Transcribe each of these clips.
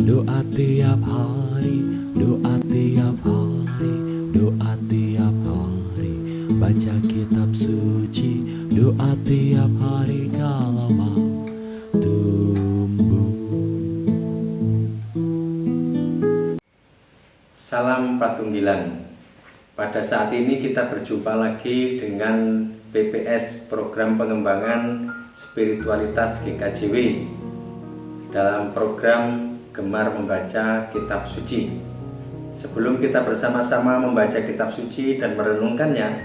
Doa tiap hari, doa tiap hari, doa tiap hari. Baca kitab suci, doa tiap hari kalau mau tumbuh. Salam Patunggilan. Pada saat ini kita berjumpa lagi dengan PPS, Program Pengembangan Spiritualitas GKJW, dalam program Gemar Membaca Kitab Suci. Sebelum kita bersama-sama membaca kitab suci dan merenungkannya,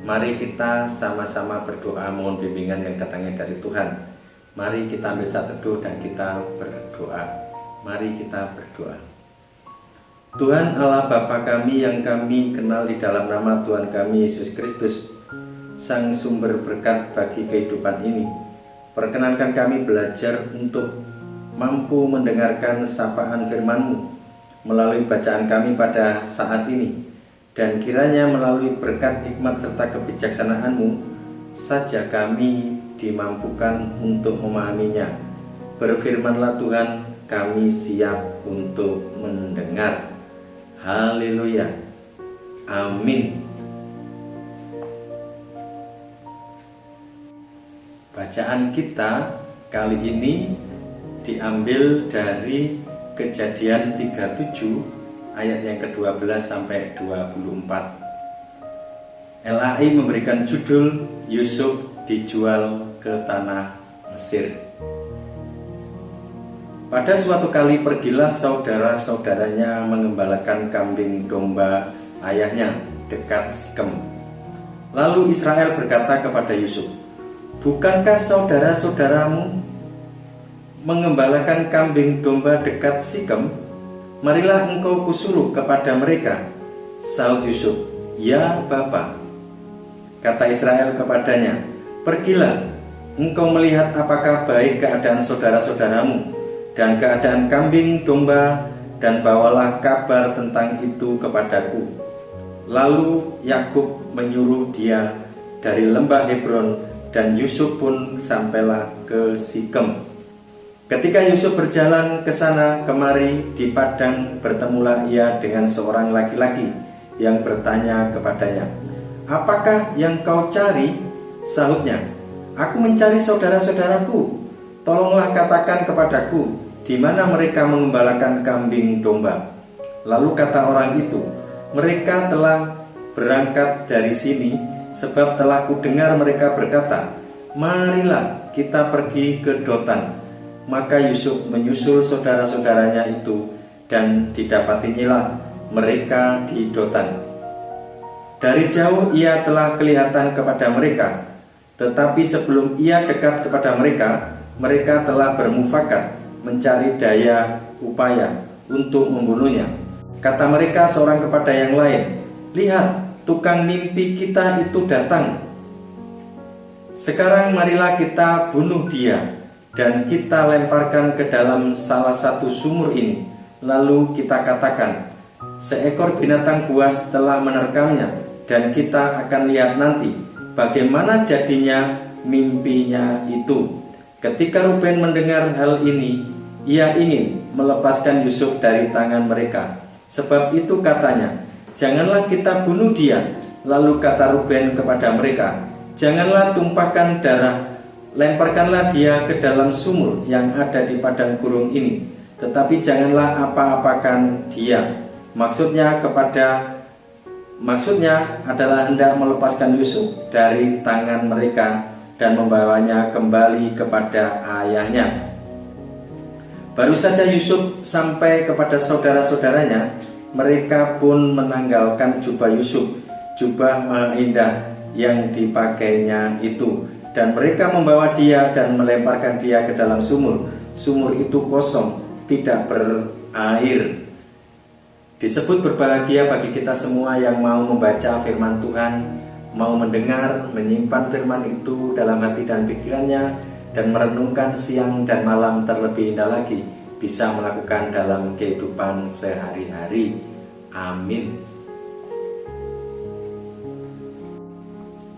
mari kita sama-sama berdoa mohon bimbingan yang datangnya dari Tuhan. Mari kita ambil saat teduh dan kita berdoa. Mari kita berdoa. Tuhan Allah Bapa kami yang kami kenal di dalam nama Tuhan kami Yesus Kristus, Sang Sumber berkat bagi kehidupan ini, perkenankan kami belajar untuk mampu mendengarkan sapaan firman-Mu melalui bacaan kami pada saat ini, dan kiranya melalui berkat hikmat serta kebijaksanaan-Mu saja kami dimampukan untuk memahaminya. Berfirmanlah Tuhan, kami siap untuk mendengar. Haleluya. Amin. Bacaan kita kali ini diambil dari Kejadian 37 ayat yang ke-12 sampai 24. LAI memberikan judul Yusuf dijual ke tanah Mesir. Pada suatu kali pergilah saudara-saudaranya mengembalakan kambing domba ayahnya dekat Sikem. Lalu Israel berkata kepada Yusuf, "Bukankah saudara-saudaramu mengembalakan kambing domba dekat Sikem? Marilah engkau kusuruh kepada mereka." Sahut Yusuf, "Ya Bapa." Kata Israel kepadanya, "Pergilah, engkau melihat apakah baik keadaan saudara-saudaramu dan keadaan kambing domba, dan bawalah kabar tentang itu kepadaku." Lalu Yakub menyuruh dia dari lembah Hebron, dan Yusuf pun sampailah ke Sikem. Ketika Yusuf berjalan ke sana kemari di padang, bertemulah ia dengan seorang laki-laki yang bertanya kepadanya, "Apakah yang kau cari?" Sahutnya, "Aku mencari saudara-saudaraku. Tolonglah katakan kepadaku, di mana mereka mengembalakan kambing domba." Lalu kata orang itu, "Mereka telah berangkat dari sini, sebab telah kudengar mereka berkata, 'Marilah kita pergi ke Dotan.'" Maka Yusuf menyusul saudara-saudaranya itu, dan didapatinya mereka di Dotan. Dari jauh ia telah kelihatan kepada mereka, tetapi sebelum ia dekat kepada mereka, mereka telah bermufakat mencari daya upaya untuk membunuhnya. Kata mereka seorang kepada yang lain, "Lihat, tukang mimpi kita itu datang. Sekarang marilah kita bunuh dia, dan kita lemparkan ke dalam salah satu sumur ini. Lalu kita katakan, seekor binatang buas telah menerkamnya, dan kita akan lihat nanti bagaimana jadinya mimpinya itu." Ketika Ruben mendengar hal ini, ia ingin melepaskan Yusuf dari tangan mereka. Sebab itu katanya, "Janganlah kita bunuh dia." Lalu kata Ruben kepada mereka, "Janganlah tumpahkan darah, lemparkanlah dia ke dalam sumur yang ada di padang gurun ini, tetapi janganlah apa-apakan dia." Maksudnya adalah hendak melepaskan Yusuf dari tangan mereka dan membawanya kembali kepada ayahnya. Baru saja Yusuf sampai kepada saudara-saudaranya, mereka pun menanggalkan jubah Yusuf, jubah maha indah yang dipakainya itu, dan mereka membawa dia dan melemparkan dia ke dalam sumur. Sumur itu kosong, tidak berair. Disebut berbahagia bagi kita semua yang mau membaca firman Tuhan, mau mendengar, menyimpan firman itu dalam hati dan pikirannya, dan merenungkan siang dan malam, terlebih indah lagi bisa melakukan dalam kehidupan sehari-hari. Amin.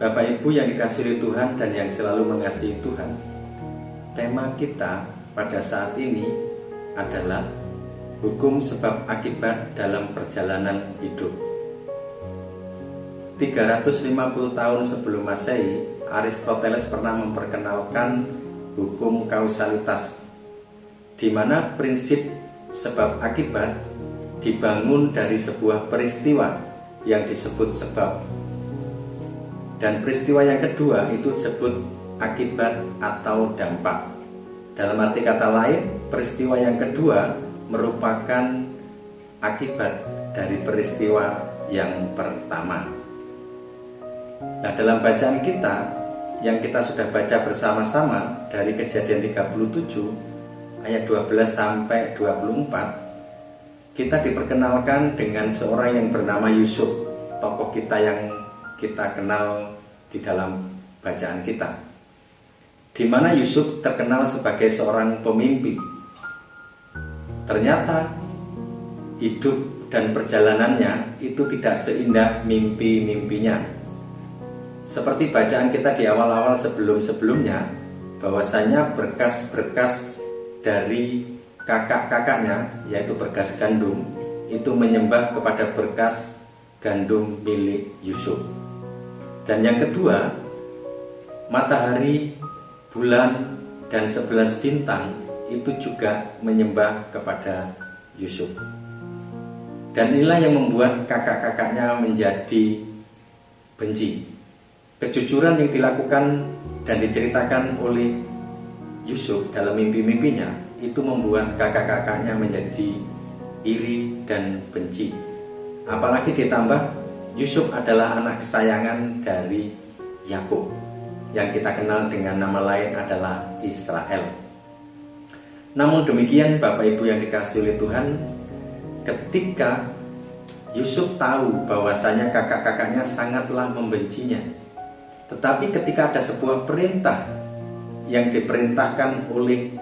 Bapak Ibu yang dikasihi Tuhan dan yang selalu mengasihi Tuhan, tema kita pada saat ini adalah Hukum sebab akibat dalam perjalanan hidup. 350 tahun sebelum Masehi, Aristoteles pernah memperkenalkan hukum kausalitas, di mana prinsip sebab akibat dibangun dari sebuah peristiwa yang disebut sebab, dan peristiwa yang kedua itu disebut akibat atau dampak. Dalam arti kata lain, peristiwa yang kedua merupakan akibat dari peristiwa yang pertama. Nah, dalam bacaan kita yang kita sudah baca bersama-sama dari Kejadian 37 ayat 12 sampai 24, kita diperkenalkan dengan seorang yang bernama Yusuf, tokoh kita yang kita kenal di dalam bacaan kita, di mana Yusuf terkenal sebagai seorang pemimpi. Ternyata hidup dan perjalanannya itu tidak seindah mimpi-mimpinya. Seperti bacaan kita di awal-awal sebelum-sebelumnya, bahwasanya berkas-berkas dari kakak-kakaknya, yaitu berkas gandum, itu menyembah kepada berkas gandum milik Yusuf. Dan yang kedua, matahari, bulan, dan 11 bintang itu juga menyembah kepada Yusuf. Dan inilah yang membuat kakak-kakaknya menjadi benci. Kejujuran yang dilakukan dan diceritakan oleh Yusuf dalam mimpi-mimpinya itu membuat kakak-kakaknya menjadi iri dan benci. Apalagi ditambah Yusuf adalah anak kesayangan dari Yakub, yang kita kenal dengan nama lain adalah Israel. Namun demikian, Bapak Ibu yang dikasihi oleh Tuhan, ketika Yusuf tahu bahwasanya kakak-kakaknya sangatlah membencinya, tetapi ketika ada sebuah perintah yang diperintahkan oleh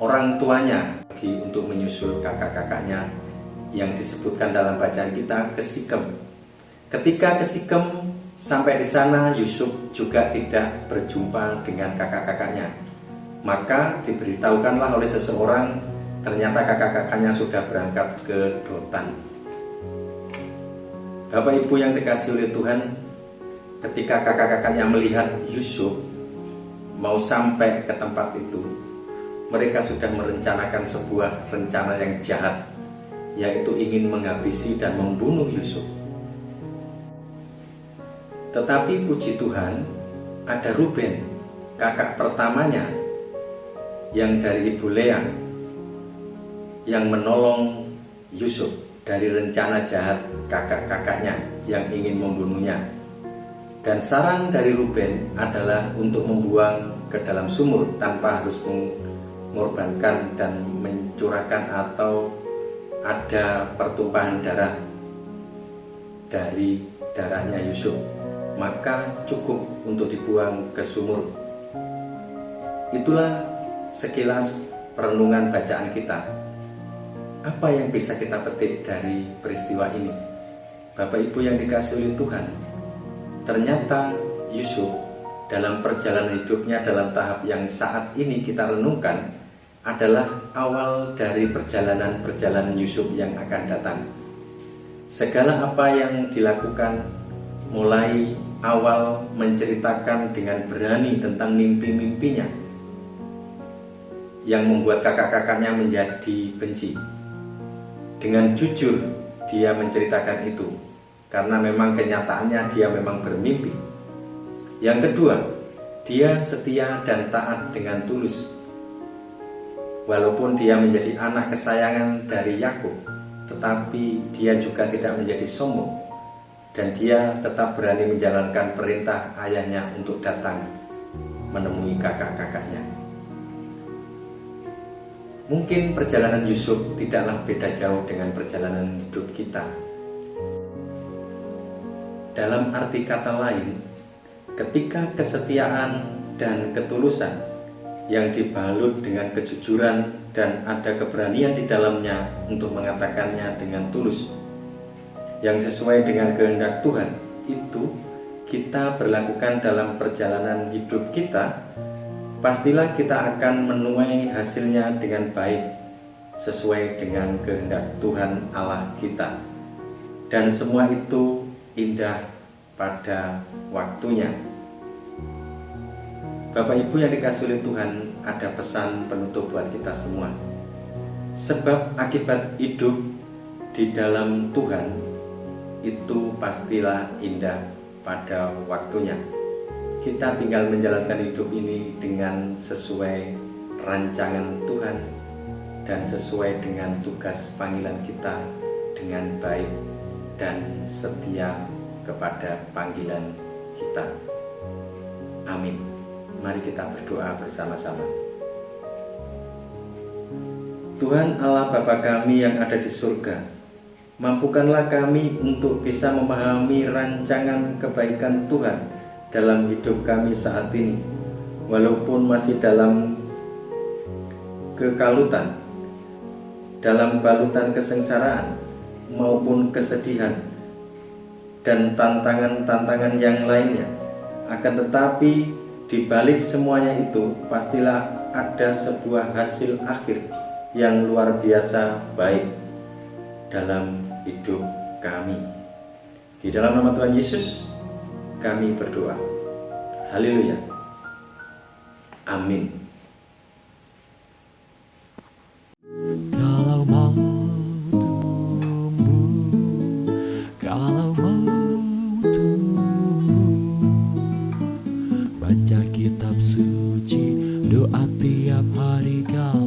orang tuanya untuk menyusul kakak-kakaknya yang disebutkan dalam bacaan kita ke Sikem. Ketika ke Sikem, sampai di sana Yusuf juga tidak berjumpa dengan kakak-kakaknya. Maka diberitahukanlah oleh seseorang, ternyata kakak-kakaknya sudah berangkat ke Dotan. Bapak Ibu yang dikasihi oleh Tuhan, ketika kakak-kakaknya melihat Yusuf mau sampai ke tempat itu, mereka sudah merencanakan sebuah rencana yang jahat, yaitu ingin menghabisi dan membunuh Yusuf. Tetapi puji Tuhan, ada Ruben, kakak pertamanya yang dari ibu Lea, yang menolong Yusuf dari rencana jahat kakak-kakaknya yang ingin membunuhnya. Dan saran dari Ruben adalah untuk membuang ke dalam sumur tanpa harus mengorbankan dan mencurahkan atau ada pertumpahan darah dari darahnya Yusuf, maka cukup untuk dibuang ke sumur. Itulah sekilas perenungan bacaan kita. Apa yang bisa kita petik dari peristiwa ini? Bapak Ibu yang dikasihi oleh Tuhan, ternyata Yusuf dalam perjalanan hidupnya dalam tahap yang saat ini kita renungkan adalah awal dari perjalanan Yusuf yang akan datang. Segala apa yang dilakukan, mulai awal menceritakan dengan berani tentang mimpi-mimpinya, yang membuat kakak-kakaknya menjadi benci. Dengan jujur dia menceritakan itu, karena memang kenyataannya dia memang bermimpi. Yang kedua, dia setia dan taat dengan tulus. Walaupun dia menjadi anak kesayangan dari Yakub, tetapi dia juga tidak menjadi sombong, dan dia tetap berani menjalankan perintah ayahnya untuk datang menemui kakak-kakaknya. Mungkin perjalanan Yusuf tidaklah beda jauh dengan perjalanan hidup kita. Dalam arti kata lain, ketika kesetiaan dan ketulusan yang dibalut dengan kejujuran dan ada keberanian di dalamnya untuk mengatakannya dengan tulus, yang sesuai dengan kehendak Tuhan, itu kita berlakukan dalam perjalanan hidup kita, pastilah kita akan menuai hasilnya dengan baik, sesuai dengan kehendak Tuhan Allah kita. Dan semua itu indah pada waktunya. Bapak Ibu yang dikasihi oleh Tuhan, ada pesan penutup buat kita semua. Sebab akibat hidup di dalam Tuhan itu pastilah indah pada waktunya. Kita tinggal menjalankan hidup ini dengan sesuai rancangan Tuhan dan sesuai dengan tugas panggilan kita dengan baik dan setia kepada panggilan kita. Amin. Mari kita berdoa bersama-sama. Tuhan Allah Bapa kami yang ada di surga, mampukanlah kami untuk bisa memahami rancangan kebaikan Tuhan dalam hidup kami saat ini, walaupun masih dalam kekalutan, dalam balutan kesengsaraan maupun kesedihan dan tantangan-tantangan yang lainnya. Akan tetapi di balik semuanya itu pastilah ada sebuah hasil akhir yang luar biasa baik dalam hidup kami. Di dalam nama Tuhan Yesus kami berdoa. Haleluya. Amin. Kalau mau tumbuh, kalau mau tumbuh, baca kitab suci, doa tiap hari. Kalau